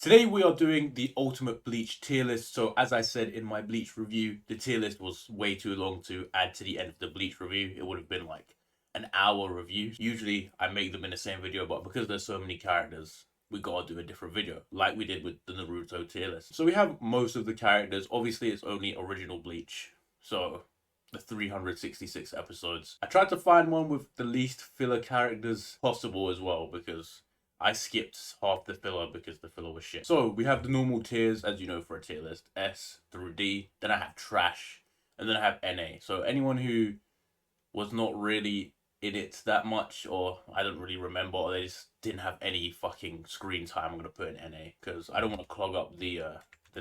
Today we are doing the ultimate Bleach tier list. So as I said in my Bleach review, the tier list was way too long to add to the end of the Bleach review. It would have been like an hour review. Usually I make them in the same video, but because there's so many characters, we gotta do a different video, like we did with the Naruto tier list. So we have most of the characters. Obviously it's only original Bleach. So the 366 episodes. I tried to find one with the least filler characters possible as well, because I skipped half the filler because the filler was shit. So we have the normal tiers, as you know, for a tier list. S through D. Then I have trash. And then I have NA. So anyone who was not really in it that much, or I don't really remember, or they just didn't have any fucking screen time, I'm going to put in NA. Because I don't want to clog up the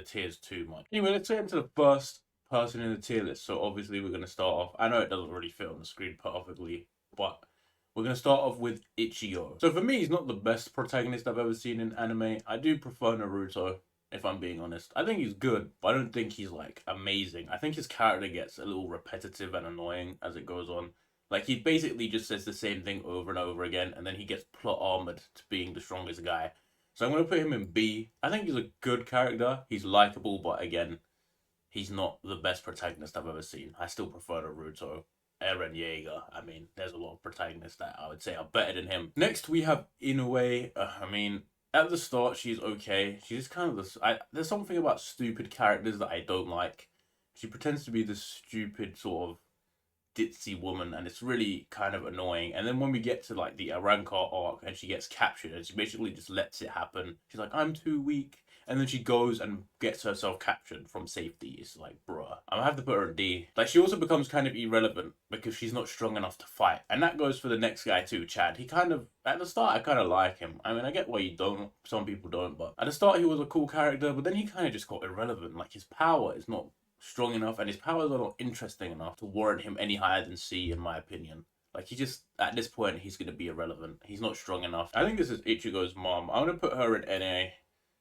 tiers too much. Anyway, let's get into the first person in the tier list. So obviously we're going to start off. I know it doesn't really fit on the screen perfectly, but we're going to start off with Ichigo. So for me, he's not the best protagonist I've ever seen in anime. I do prefer Naruto, if I'm being honest. I think he's good, but I don't think he's like amazing. I think his character gets a little repetitive and annoying as it goes on. Like, he basically just says the same thing over and over again, and then he gets plot armored to being the strongest guy. So I'm going to put him in B. I think he's a good character. He's likable, but again, he's not the best protagonist I've ever seen. I still prefer Naruto. Eren Yeager. I mean, there's a lot of protagonists that I would say are better than him. Next, we have Inoue. I mean, at the start, she's okay. She's kind of there's something about stupid characters that I don't like. She pretends to be this stupid sort of ditzy woman, and it's really kind of annoying. And then when we get to like the Arrancar arc and she gets captured and she basically just lets it happen, she's like, I'm too weak. And then she goes and gets herself captured from safety. It's like, bruh. I'm gonna have to put her in D. Like, she also becomes kind of irrelevant because she's not strong enough to fight. And that goes for the next guy too, Chad. He kind of, at the start, I kind of like him. I mean, I get why you don't, some people don't, but at the start he was a cool character, but then he kind of just got irrelevant. Like, his power is not strong enough and his powers are not interesting enough to warrant him any higher than C, in my opinion. Like, he just, at this point, he's going to be irrelevant. He's not strong enough. I think this is Ichigo's mom. I'm going to put her in NA.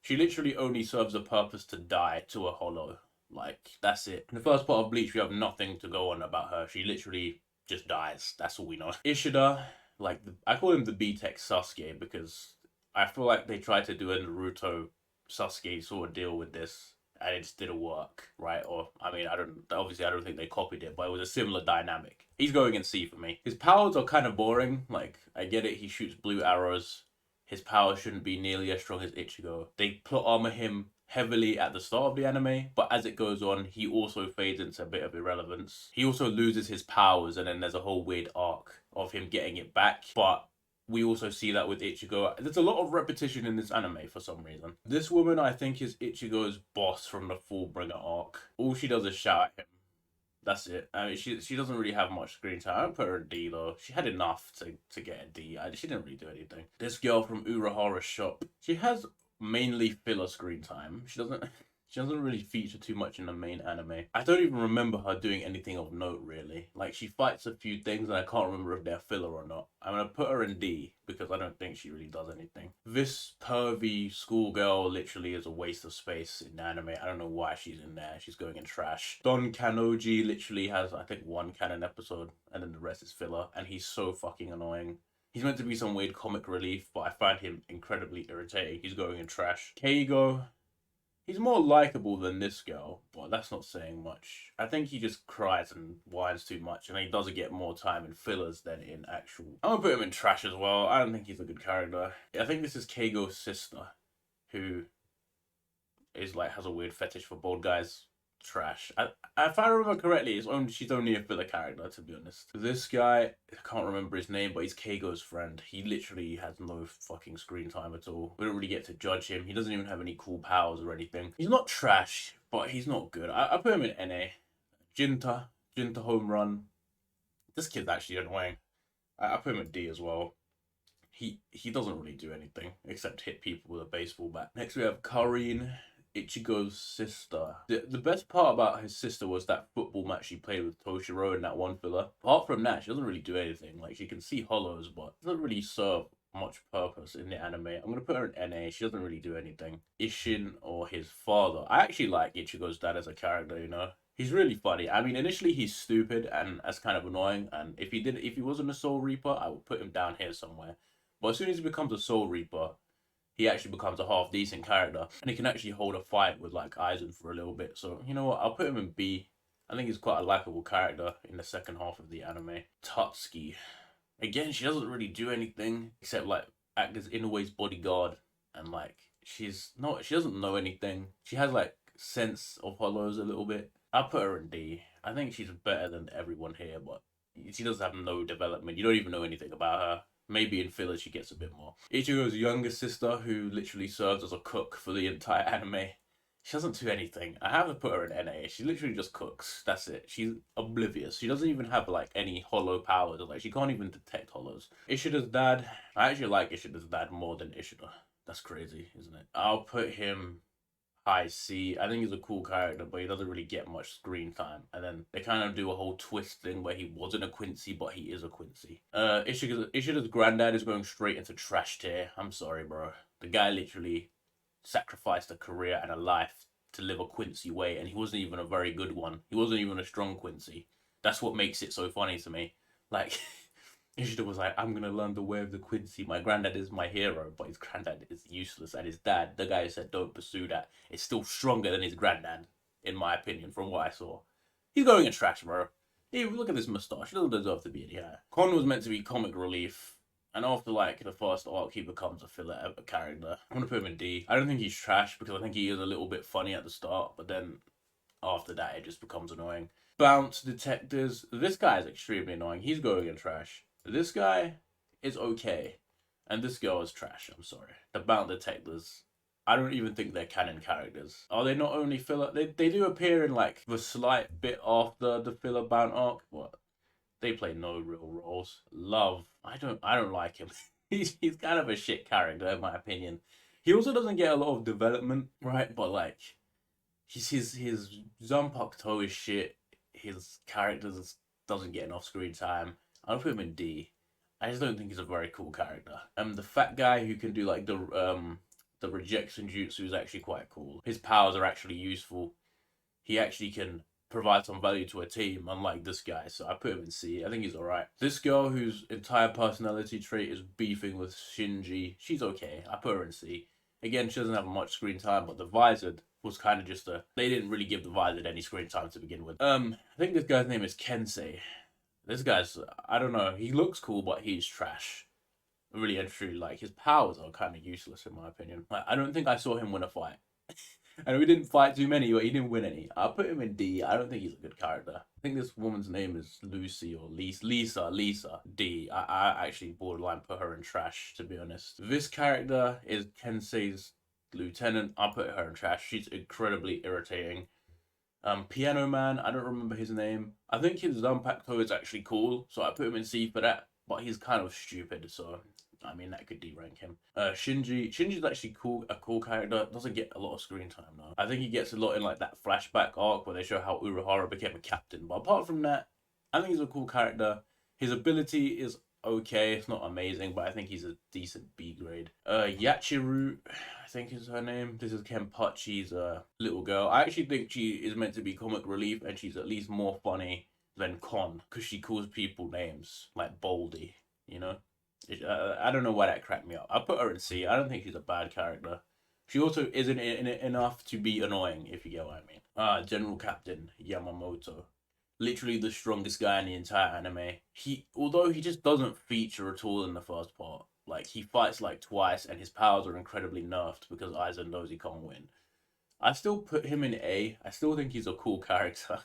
She literally only serves a purpose to die to a hollow. Like, that's it. In the first part of Bleach, we have nothing to go on about her. She literally just dies. That's all we know. Ishida, like, I call him the B-Tech Sasuke because I feel like they tried to do a Naruto Sasuke sort of deal with this, and it just didn't work, right? Or, I mean, I don't think they copied it, but it was a similar dynamic. He's going in C for me. His powers are kind of boring. Like, I get it, he shoots blue arrows. His power shouldn't be nearly as strong as Ichigo. They plot armor him heavily at the start of the anime, but as it goes on, he also fades into a bit of irrelevance. He also loses his powers, and then there's a whole weird arc of him getting it back, but we also see that with Ichigo. There's a lot of repetition in this anime for some reason. This woman, I think, is Ichigo's boss from the Fullbringer arc. All she does is shout at him. That's it. I mean, she doesn't really have much screen time. I don't put her in D though. She had enough to get a D. She didn't really do anything. This girl from Urahara shop. She has mainly filler screen time. She doesn't really feature too much in the main anime. I don't even remember her doing anything of note, really. Like, she fights a few things, and I can't remember if they're filler or not. I'm gonna put her in D, because I don't think she really does anything. This pervy schoolgirl literally is a waste of space in the anime. I don't know why she's in there. She's going in trash. Don Kanoji literally has, I think, one canon episode, and then the rest is filler, and he's so fucking annoying. He's meant to be some weird comic relief, but I find him incredibly irritating. He's going in trash. Keigo, he's more likable than this girl, but that's not saying much. I think he just cries and whines too much, and he doesn't get more time in fillers than in actual. I'm gonna put him in trash as well. I don't think he's a good character. I think this is Keigo's sister, who is like, has a weird fetish for bald guys. Trash. If I remember correctly, she's only a filler character, to be honest. This guy, I can't remember his name, but he's Keigo's friend. He literally has no fucking screen time at all. We don't really get to judge him. He doesn't even have any cool powers or anything. He's not trash, but he's not good. I put him in NA. Jinta home run. This kid's actually annoying. I put him in D as well. He doesn't really do anything except hit people with a baseball bat. Next we have Karin, Ichigo's sister. The best part about his sister was that football match she played with Toshiro in that one filler. Apart from that, she doesn't really do anything. Like, she can see hollows, but doesn't really serve much purpose in the anime. I'm gonna put her in NA. She doesn't really do anything. Ishin, or his father. I actually like Ichigo's dad as a character, you know. He's really funny. I mean, initially he's stupid and that's kind of annoying. And if he wasn't a Soul Reaper, I would put him down here somewhere. But as soon as he becomes a Soul Reaper, he actually becomes a half decent character, and he can actually hold a fight with like Aizen for a little bit. So you know what, I'll put him in B. I think he's quite a likable character in the second half of the anime. Tutsuki. Again, she doesn't really do anything except like act as Inoue's bodyguard, and like she doesn't know anything. She has like sense of hollows a little bit. I'll put her in D. I think she's better than everyone here, but she does have no development. You don't even know anything about her. Maybe in filler she gets a bit more. Ichigo's younger sister, who literally serves as a cook for the entire anime. She doesn't do anything. I have to put her in NA. She literally just cooks. That's it. She's oblivious. She doesn't even have like any hollow powers. Like she can't even detect hollows. Ishida's dad. I actually like Ishida's dad more than Ishida. That's crazy, isn't it? I'll put him high C. I think he's a cool character, but he doesn't really get much screen time. And then they kind of do a whole twist thing where he wasn't a Quincy, but he is a Quincy. Ishida's granddad is going straight into trash tier. I'm sorry, bro. The guy literally sacrificed a career and a life to live a Quincy way, and he wasn't even a very good one. He wasn't even a strong Quincy. That's what makes it so funny to me. Like, Ishida was like, I'm gonna learn the way of the Quincy. My granddad is my hero, but his granddad is useless. And his dad, the guy who said don't pursue that, is still stronger than his granddad, in my opinion, from what I saw. He's going in trash, bro. Hey, look at this mustache. He doesn't deserve to be in here. Kon was meant to be comic relief. And after like the first arc, he becomes a filler character. I'm gonna put him in D. I don't think he's trash because I think he is a little bit funny at the start, but then after that, it just becomes annoying. Bounce detectors. This guy is extremely annoying. He's going in trash. This guy is okay, and this girl is trash. I'm sorry. The bounce detectors. I don't even think they're canon characters. Are they not only filler? They do appear in like the slight bit after the filler bound arc, but they play no real roles. Love. I don't like him. he's kind of a shit character in my opinion. He also doesn't get a lot of development, right? But like his Zanpakuto is shit. His characters doesn't get enough screen time. I'll put him in D. I just don't think he's a very cool character. The fat guy who can do like the rejection jutsu is actually quite cool. His powers are actually useful. He actually can provide some value to a team, unlike this guy, so I put him in C. I think he's alright. This girl whose entire personality trait is beefing with Shinji, she's okay. I put her in C. Again, she doesn't have much screen time, but the Visored was kind of just a... They didn't really give the Visored any screen time to begin with. I think this guy's name is Kensei. This guy's... I don't know. He looks cool, but he's trash. Really and truly, like, his powers are kind of useless in my opinion. Like, I don't think I saw him win a fight. And we didn't fight too many, but he didn't win any. I'll put him in D. I don't think he's a good character. I think this woman's name is Lucy or Lisa. D. I actually borderline put her in trash, to be honest. This character is Kensei's lieutenant. I'll put her in trash. She's incredibly irritating. Piano Man, I don't remember his name. I think his Zanpakuto is actually cool, so I put him in C for that. But he's kind of stupid, so... I mean, that could D-rank him. Shinji's actually a cool character. Doesn't get a lot of screen time, though. I think he gets a lot in, like, that flashback arc where they show how Urahara became a captain. But apart from that, I think he's a cool character. His ability is okay. It's not amazing, but I think he's a decent B grade. Yachiru, I think is her name. This is Kenpachi's little girl. I actually think she is meant to be comic relief, and she's at least more funny than Kon, because she calls people names, like Baldy, you know? I don't know why that cracked me up. I put her in C. I don't think she's a bad character. She also isn't in it enough to be annoying, if you get what I mean. General Captain Yamamoto. Literally the strongest guy in the entire anime. Although he just doesn't feature at all in the first part. Like, he fights like twice, and his powers are incredibly nerfed because Aizen knows he can't win. I still put him in A. I still think he's a cool character.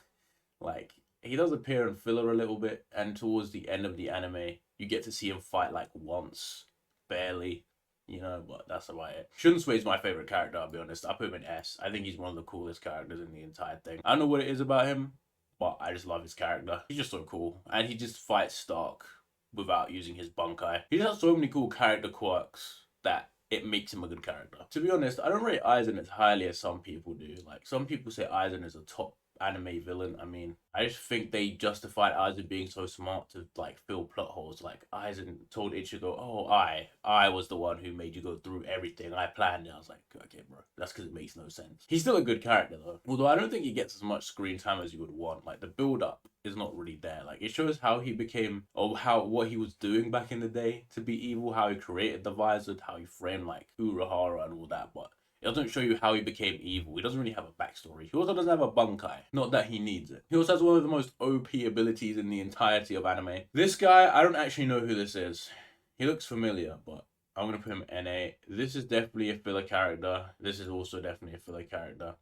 Like, he does appear in filler a little bit, and towards the end of the anime, you get to see him fight like once, barely, you know, but that's about it. Shunsui my favorite character, I'll be honest. I put him in S. I think he's one of the coolest characters in the entire thing. I don't know what it is about him, but I just love his character. He's just so cool, and he just fights Stark without using his bunkai. He just has so many cool character quirks that it makes him a good character. To be honest, I don't rate Aizen as highly as some people do. Like, some people say Aizen is a top anime villain. I mean, I just think they justified Aizen being so smart to like fill plot holes. Like Aizen told Ichigo, "Oh, I was the one who made you go through everything. I planned it." I was like, "Okay, bro, that's because it makes no sense." He's still a good character though, although I don't think he gets as much screen time as you would want. Like the build up is not really there. Like it shows how he became, or how what he was doing back in the day to be evil, how he created the visor, how he framed like Urahara and all that, but it doesn't show you how he became evil. He doesn't really have a backstory. He also doesn't have a bunkai. Not that he needs it. He also has one of the most OP abilities in the entirety of anime. This guy, I don't actually know who this is. He looks familiar, but I'm going to put him NA. This is definitely a filler character. This is also definitely a filler character.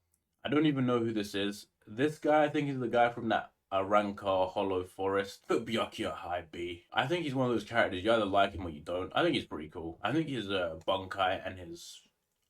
I don't even know who this is. This guy, I think, is the guy from that Arrancar Hollow Forest. Put Byakuya at high B. I think he's one of those characters, you either like him or you don't. I think he's pretty cool. I think his bunkai and his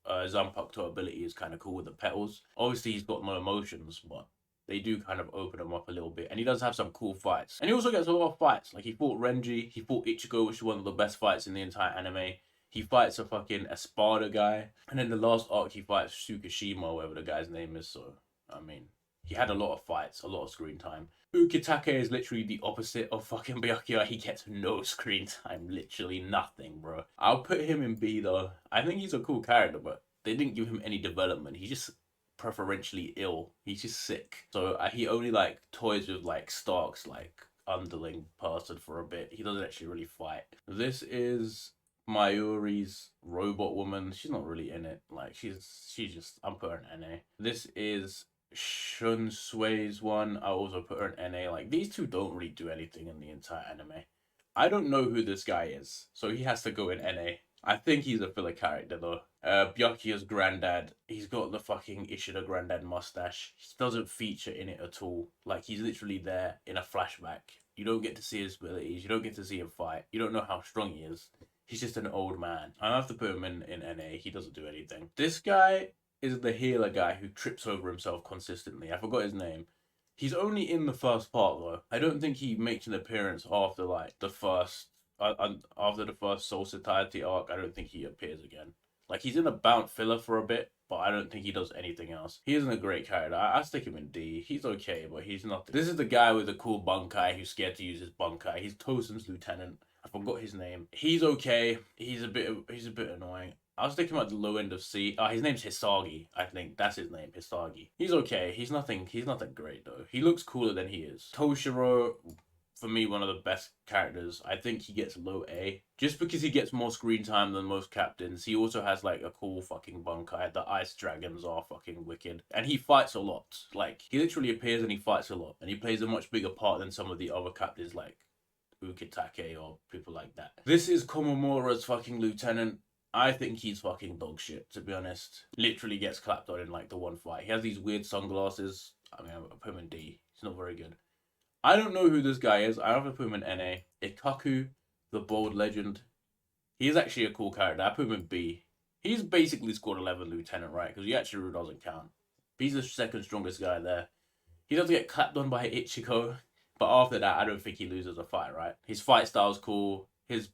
Zanpakuto ability is kind of cool with the petals. Obviously, he's got no emotions, but they do kind of open him up a little bit. And he does have some cool fights. And he also gets a lot of fights. Like, he fought Renji, he fought Ichigo, which is one of the best fights in the entire anime. He fights a fucking Espada guy. And then the last arc, he fights Tsukishima, whatever the guy's name is. So, I mean, he had a lot of fights, a lot of screen time. Ukitake is literally the opposite of fucking Byakuya. He gets no screen time, literally nothing, bro. I'll put him in B though. I think he's a cool character, but they didn't give him any development. He's just preferentially ill. He's just sick. So he only like toys with like Stark's like underling person for a bit. He doesn't actually really fight. This is Mayuri's robot woman. She's not really in it. Like she's just, I'm putting her in NA. This is Shun Sui's one. I also put her in NA. Like these two don't really do anything in the entire anime. I don't know who this guy is, so he has to go in NA. I think he's a filler character though. Byakuya's granddad, he's got the fucking Ishida granddad mustache. He doesn't feature in it at all. Like he's literally there in a flashback. You don't get to see his abilities. You don't get to see him fight. You don't know how strong he is. He's just an old man. I have to put him in NA. He doesn't do anything. This guy is the healer guy who trips over himself consistently. I forgot his name. He's only in the first part though. I don't think he makes an appearance after like the first after the first Soul Satiety arc. I don't think he appears again. Like he's in a bound filler for a bit, but I don't think he does anything else. He isn't a great character. I stick him in D. He's okay, but he's not. This is the guy with the cool bunkai who's scared to use his bunkai. He's Tosen's lieutenant. I forgot his name. He's okay. He's a bit annoying. I'll stick him at the low end of C. His name's Hisagi. I think that's his name, Hisagi. He's okay. He's nothing great though. He looks cooler than he is. Toshiro, for me, one of the best characters. I think he gets low A. Just because he gets more screen time than most captains. He also has like a cool fucking bunkai. The ice dragons are fucking wicked. And he fights a lot. Like, he literally appears and he fights a lot. And he plays a much bigger part than some of the other captains like Ukitake or people like that. This is Komomura's fucking lieutenant. I think he's fucking dog shit, to be honest. Literally gets clapped on in like the one fight. He has these weird sunglasses. I mean, I put him in D. He's not very good. I don't know who this guy is. I have to put him in NA. Ikaku, the bold legend. He's actually a cool character. I put him in B. He's basically squad 11 lieutenant, right? Because Yachiru doesn't count. He's the second strongest guy there. He doesn't get clapped on by Ichigo. But after that, I don't think he loses a fight, right? His fight style's cool. His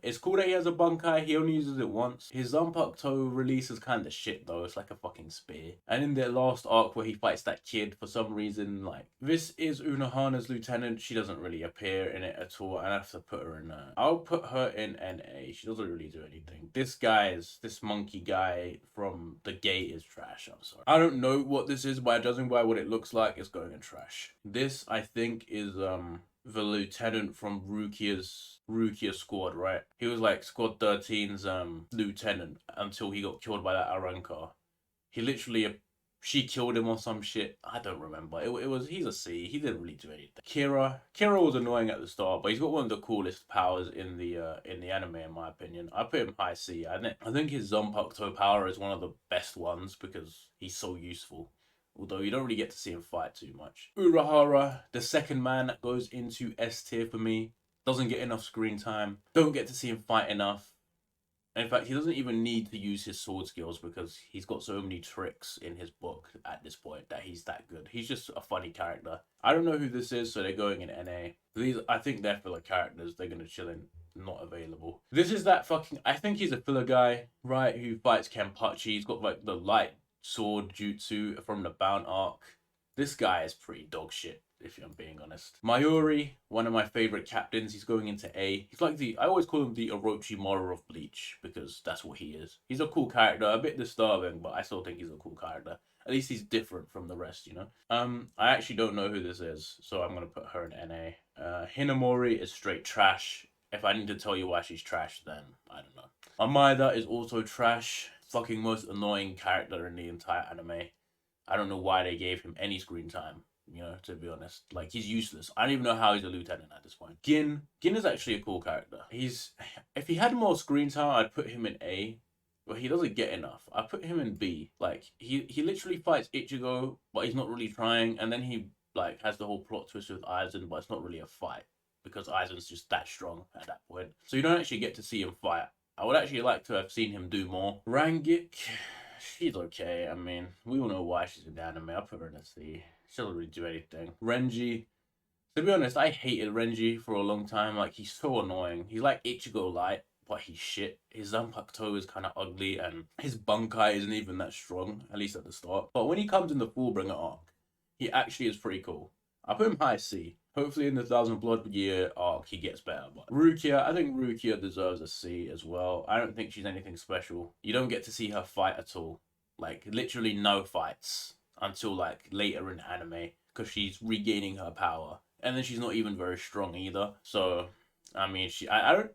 it's cool that he has a bunkai. He only uses it once. His Zanpakuto release is kind of shit though. It's like a fucking spear. And in the last arc where he fights that kid, for some reason, like, this is Unohana's lieutenant. She doesn't really appear in it at all. And I have to put her in I'll put her in NA. She doesn't really do anything. This monkey guy from the gate is trash. I'm sorry. I don't know what this is, but judging by what it looks like, it's going in trash. This, I think, is the lieutenant from Rukia squad, right? He was like squad 13's lieutenant until he got killed by that Arrancar. He literally, she killed him or some shit. I don't remember. He's a C. He didn't really do anything. Kira was annoying at the start, but he's got one of the coolest powers in the anime, in my opinion. I put him high C. I think his Zanpakuto power is one of the best ones because he's so useful. Although you don't really get to see him fight too much. Urahara, the second man that goes into S tier for me. Doesn't get enough screen time. Don't get to see him fight enough. In fact, he doesn't even need to use his sword skills because he's got so many tricks in his book at this point that he's that good. He's just a funny character. I don't know who this is, so they're going in NA. I think they're filler characters. They're going to chill in. Not available. This is that fucking... I think he's a filler guy, right, who fights Kenpachi. He's got like the light sword jutsu from the Bound arc. This guy is pretty dog shit, if I'm being honest. Mayuri, one of my favorite captains, he's going into A. He's like I always call him the Orochimaru of Bleach, because that's what he is. He's a cool character, a bit disturbing, but I still think he's a cool character. At least he's different from the rest, you know? I actually don't know who this is, so I'm gonna put her in NA. Hinamori is straight trash. If I need to tell you why she's trash, then I don't know. Amida is also trash. Fucking most annoying character in the entire anime. I don't know why they gave him any screen time, you know, to be honest. Like, he's useless. I don't even know how he's a lieutenant at this point. Gin is actually a cool character. If he had more screen time, I'd put him in A, but he doesn't get enough. I put him in B. Like, he literally fights Ichigo, but he's not really trying, and then he, like, has the whole plot twist with Aizen, but it's not really a fight, because Aizen's just that strong at that point. So you don't actually get to see him fight. I would actually like to have seen him do more. Rangik, she's okay. I mean, we all know why she's in the anime. I'll put her in a C. She doesn't really do anything. Renji, to be honest, I hated Renji for a long time. Like, he's so annoying. He's like Ichigo light, but he's shit. His Zanpakuto is kind of ugly, and his Bunkai isn't even that strong, at least at the start. But when he comes in the Fullbringer arc, he actually is pretty cool. I put him high C. Hopefully in the Thousand Blood Year arc, he gets better. But Rukia, I think Rukia deserves a C as well. I don't think she's anything special. You don't get to see her fight at all. Like, literally no fights until, like, later in anime, because she's regaining her power. And then she's not even very strong either. So, I mean,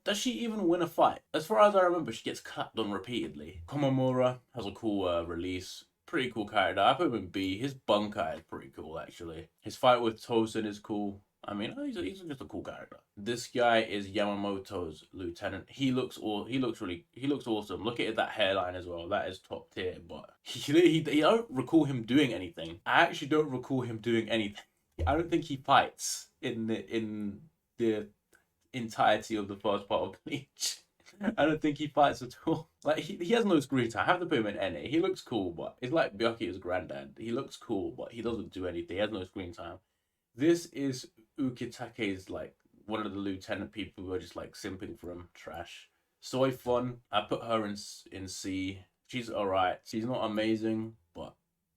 does she even win a fight? As far as I remember, she gets clapped on repeatedly. Komamura has a cool release. Pretty cool character. I put him in B. His Bunkai is pretty cool, actually. His fight with Tosin is cool. I mean, he's just a cool character. This guy is Yamamoto's lieutenant. He looks awesome. Look at that hairline as well. That is top tier. But I don't recall him doing anything. I actually don't recall him doing anything. I don't think he fights in the entirety of the first part of Bleach. I don't think he fights at all. Like, he has no screen time. I have to put him in NA. He looks cool, but it's like Byakuya's granddad. He looks cool, but he doesn't do anything. He has no screen time. This is Ukitake's, like, one of the lieutenant people who are just, like, simping for him. Trash. Soy Fun, I put her in C. She's alright. She's not amazing, but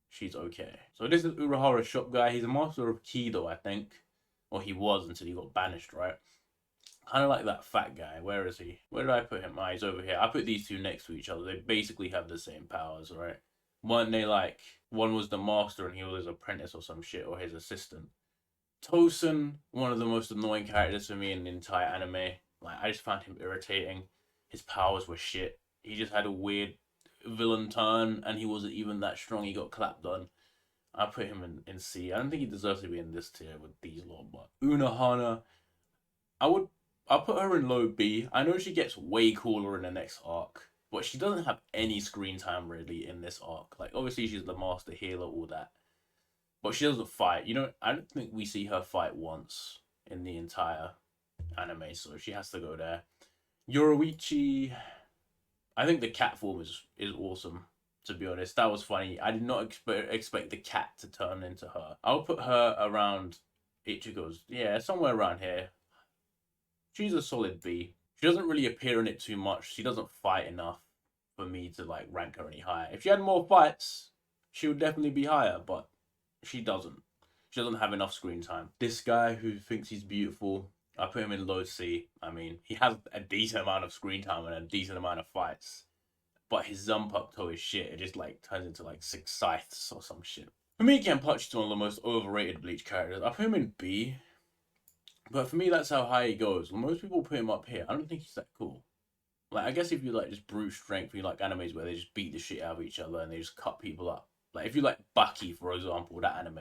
she's okay. So this is Urahara shop guy. He's a master of Kido, I think. Or he was until he got banished, right? Kind of like that fat guy. Where is he? Where did I put him? He's over here. I put these two next to each other. They basically have the same powers, right? Weren't they like... One was the master and he was his apprentice or some shit, or his assistant. Tosin, one of the most annoying characters for me in the entire anime. Like, I just found him irritating. His powers were shit. He just had a weird villain turn, and he wasn't even that strong. He got clapped on. I put him in C. I don't think he deserves to be in this tier with these lot, but Unohana, I'll put her in low B. I know she gets way cooler in the next arc, but she doesn't have any screen time really in this arc. Like, obviously she's the master healer, all that, but she doesn't fight. You know, I don't think we see her fight once in the entire anime, so she has to go there. Yoruichi, I think the cat form is awesome. To be honest, that was funny. I did not expect the cat to turn into her. I'll put her around Ichigo's. Yeah, somewhere around here. She's a solid B. She doesn't really appear in it too much. She doesn't fight enough for me to, like, rank her any higher. If she had more fights, she would definitely be higher, but she doesn't. She doesn't have enough screen time. This guy who thinks he's beautiful, I put him in low C. I mean, he has a decent amount of screen time and a decent amount of fights, but his Zanpakuto is shit. It just, like, turns into, like, 6 scythes or some shit. For me, Kenpachi is one of the most overrated Bleach characters. I put him in B. But for me, that's how high he goes. Well, most people put him up here. I don't think he's that cool. Like, I guess if you like just brute strength, you like animes where they just beat the shit out of each other and they just cut people up. Like, if you like Baki, for example, that anime,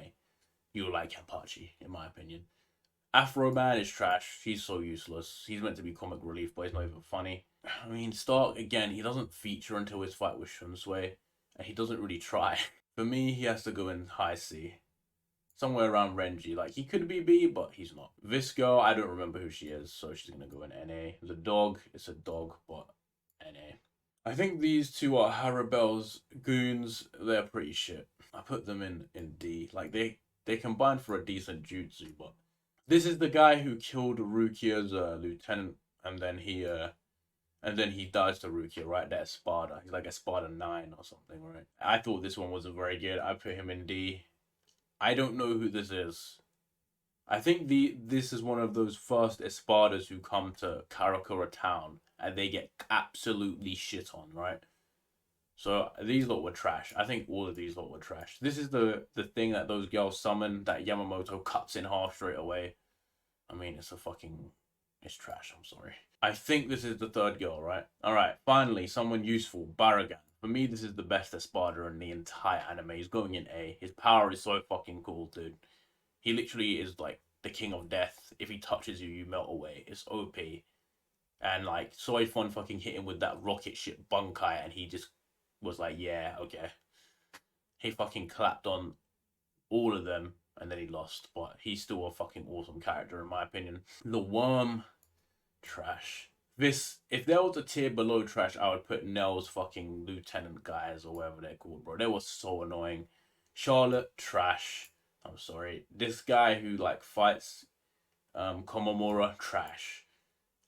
you'll like Kenpachi, in my opinion. Afro Man is trash. He's so useless. He's meant to be comic relief, but he's not even funny. I mean, Stark, again, he doesn't feature until his fight with Shunsui, and he doesn't really try. For me, he has to go in high C. Somewhere around Renji. Like, he could be B, but he's not. Visco, I don't remember who she is, so she's gonna go in NA. The dog, it's a dog, but NA. I think these two are Harabel's goons. They're pretty shit. I put them in D. Like, they combined for a decent jutsu, but this is the guy who killed Rukia's lieutenant, and then he dies to Rukia, right? That Espada. He's like Espada 9 or something, right? I thought this one wasn't very good. I put him in D. I don't know who this is. I think this is one of those first Espadas who come to Karakura town and they get absolutely shit on, right? So these lot were trash. I think all of these lot were trash. This is the thing that those girls summon that Yamamoto cuts in half straight away. I mean, it's trash. I'm sorry. I think this is the third girl, right? All right, finally, someone useful. Baragan. For me, this is the best Espada in the entire anime. He's going in A. His power is so fucking cool, dude. He literally is like the king of death. If he touches you, you melt away. It's OP. And like Soifon fucking hit him with that rocket ship Bunkai, and he just was like, yeah, okay. He fucking clapped on all of them, and then he lost. But he's still a fucking awesome character in my opinion. The Worm, trash. This, if there was a tier below trash, I would put Nell's fucking lieutenant guys or whatever they're called, bro. They were so annoying. Charlotte, trash. I'm sorry. This guy who like fights Komamura, trash.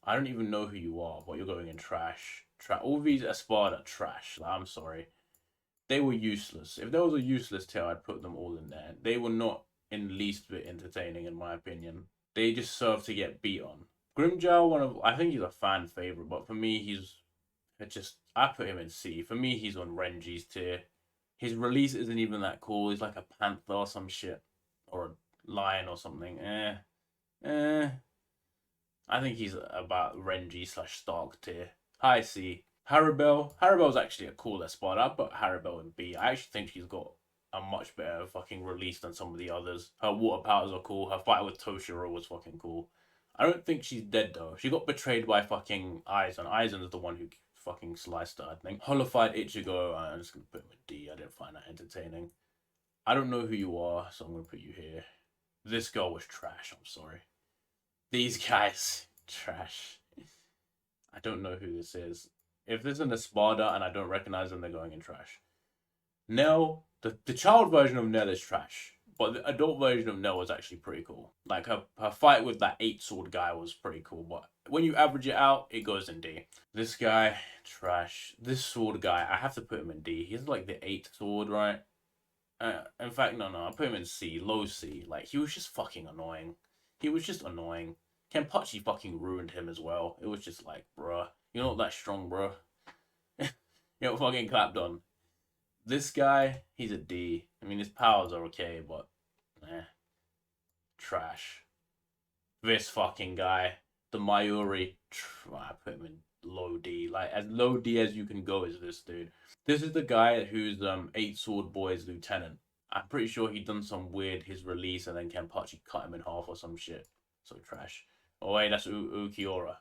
I don't even know who you are, but you're going in trash. All these Espada, trash. Like, I'm sorry. They were useless. If there was a useless tier, I'd put them all in there. They were not in least bit entertaining, in my opinion. They just serve to get beat on. Grimjow, I think he's a fan favorite, but for me, I put him in C. For me, he's on Renji's tier. His release isn't even that cool. He's like a panther or some shit, or a lion or something. I think he's about Renji slash Stark tier. High C. Haribel's actually a cool Espada. I put Haribel in B. I actually think she's got a much better fucking release than some of the others. Her water powers are cool. Her fight with Toshiro was fucking cool. I don't think she's dead though. She got betrayed by fucking Aizen. Aizen is the one who fucking sliced her, I think. Holified Ichigo, I'm just gonna put him with D. I didn't find that entertaining. I don't know who you are, so I'm gonna put you here. This girl was trash, I'm sorry. These guys, trash. I don't know who this is. If this is an Espada and I don't recognize them, they're going in trash. Nell, the child version of Nell is trash. But the adult version of Nell was actually pretty cool. Like her fight with that 8-sword guy was pretty cool. But when you average it out, it goes in D. This guy, trash. This sword guy, I have to put him in D. He's like the 8th sword, right? In fact, no, I put him in C, low C. Like, he was just fucking annoying. He was just annoying. Kenpachi fucking ruined him as well. It was just like, bruh, you're not that strong, bruh. You know, fucking clapped on. This guy, he's a D. I mean, his powers are okay, but trash. This fucking guy, the Mayuri, I put him in low D. Like, as low D as you can go is this dude. This is the guy who's 8-sword boy's lieutenant. I'm pretty sure he done some weird his release and then Kenpachi cut him in half or some shit. So trash. Oh wait, that's Ukiura.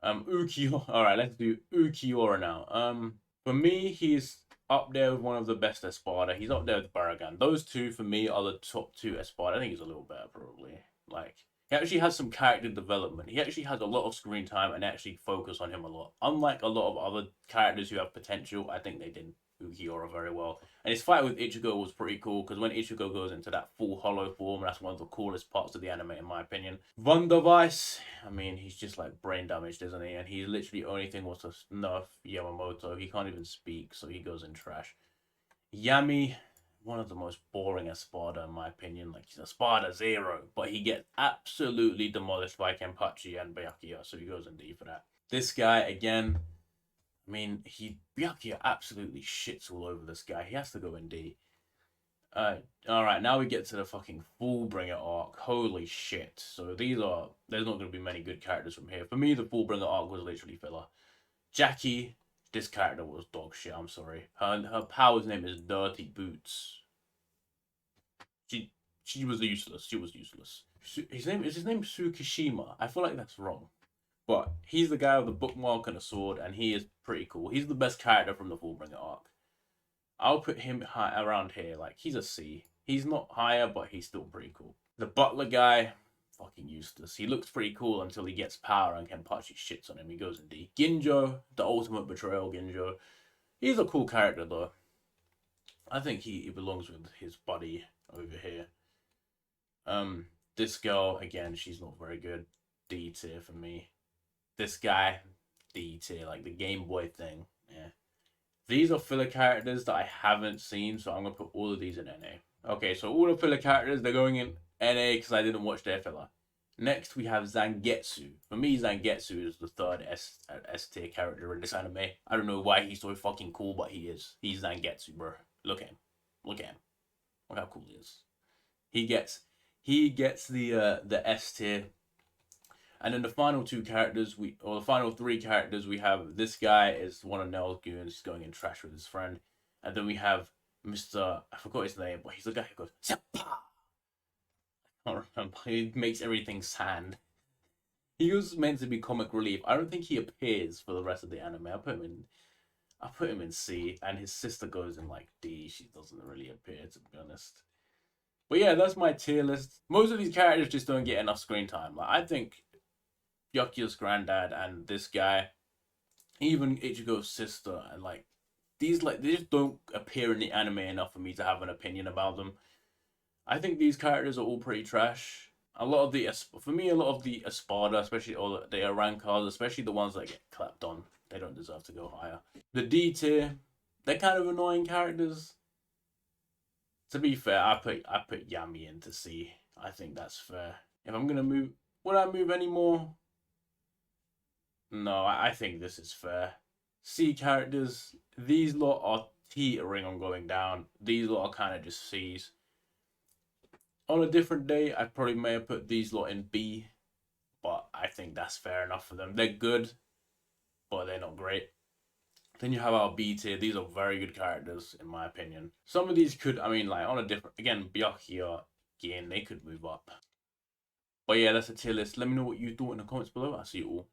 Ukiura. All right, let's do Ukiura now. For me, he's up there with one of the best Espada. He's up there with Baragan. Those two for me are the top 2 Espada. I think he's a little better probably. Like, he actually has some character development. He actually has a lot of screen time and actually focus on him a lot. Unlike a lot of other characters who have potential, I think they did Ukiura very well. And his fight with Ichigo was pretty cool because when Ichigo goes into that full hollow form, that's one of the coolest parts of the anime in my opinion. Wunderweiss, I mean, he's just like brain damaged, isn't he? And he literally only thing was to nerf Yamamoto. He can't even speak, so he goes in trash. Yami, one of the most boring Espada in my opinion. Like, he's Espada 0, but he gets absolutely demolished by Kenpachi and Byakuya, so he goes in D for that. This guy, again, I mean, Byakuya absolutely shits all over this guy. He has to go in D. Alright, now we get to the fucking Fullbringer arc. Holy shit. So there's not going to be many good characters from here. For me, the Fullbringer arc was literally filler. Jackie, this character was dog shit, I'm sorry. Her power's name is Dirty Boots. She was useless. She was useless. His name Tsukishima? I feel like that's wrong. But he's the guy with the bookmark and a sword, and he is pretty cool. He's the best character from the Fullbringer arc. I'll put him around here. Like, he's a C. He's not higher, but he's still pretty cool. The butler guy, fucking useless. He looks pretty cool until he gets power and Kenpachi shits on him. He goes in D. Ginjo, the ultimate betrayal Ginjo. He's a cool character, though. I think he belongs with his buddy over here. This girl, again, she's not very good. D tier for me. This guy, D tier, like the Game Boy thing. Yeah. These are filler characters that I haven't seen, so I'm going to put all of these in NA. Okay, so all the filler characters, they're going in NA because I didn't watch their filler. Next, we have Zangetsu. For me, Zangetsu is the third S tier character in this anime. I don't know why he's so fucking cool, but he is. He's Zangetsu, bro. Look at him. Look at him. Look how cool he is. He gets the S tier. And then the final two characters, the final three characters, we have this guy is one of Nell's goons. He's going in trash with his friend. And then we have Mr. I forgot his name, but he's the guy who goes, Zappa! I can't remember. He makes everything sand. He was meant to be comic relief. I don't think he appears for the rest of the anime. I put him in C, and his sister goes in like D. She doesn't really appear, to be honest. But yeah, that's my tier list. Most of these characters just don't get enough screen time. Like I think Byakuya's granddad and this guy, even Ichigo's sister, and like these, like they just don't appear in the anime enough for me to have an opinion about them. I think these characters are all pretty trash. A lot of the Espada, especially all the Arrancars, especially the ones that get clapped on, they don't deserve to go higher. The D tier, they're kind of annoying characters. To be fair, I put Yami into C. I think that's fair. If I'm gonna move, would I move any more? No, I think this is fair. C characters, these lot are teetering on going down. These lot are kind of just C's. On a different day, I probably may have put these lot in B, but I think that's fair enough for them. They're good, but they're not great. Then you have our B tier. These are very good characters, in my opinion. Some of these could, I mean, like, on a different, again, Byakuya, Gin, they could move up. But yeah, that's a tier list. Let me know what you thought in the comments below. I'll see you all